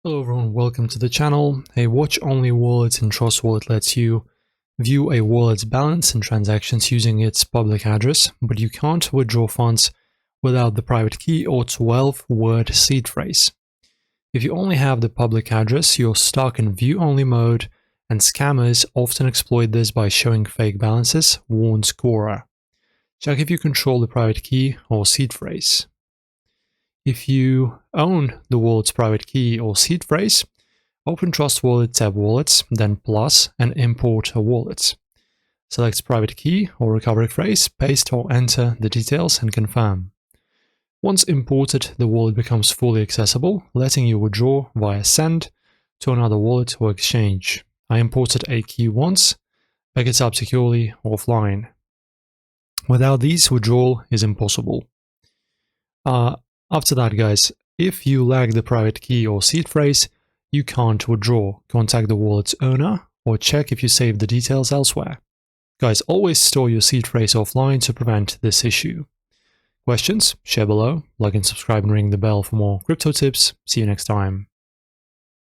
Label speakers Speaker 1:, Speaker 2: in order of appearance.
Speaker 1: Hello everyone, welcome to the channel. A watch-only wallet in Trust Wallet lets you view a wallet's balance and transactions using its public address, but you can't withdraw funds without the private key or 12-word seed phrase. If you only have the public address, you're stuck in view-only mode, and scammers often exploit this by showing fake balances, warns Quora. Check if you control the private key or seed phrase. If you own the wallet's private key or seed phrase, open Trust Wallet, tab Wallets, then Plus, and import a wallet. Select private key or recovery phrase, paste or enter the details, and confirm. Once imported, the wallet becomes fully accessible, letting you withdraw via send to another wallet or exchange. I imported a key once, back it up securely offline. Without these, withdrawal is impossible. After that, guys, if you lack the private key or seed phrase, you can't withdraw. Contact the wallet's owner or check if you saved the details elsewhere. Guys, always store your seed phrase offline to prevent this issue. Questions? Share below, like and subscribe and ring the bell for more crypto tips. See you next time.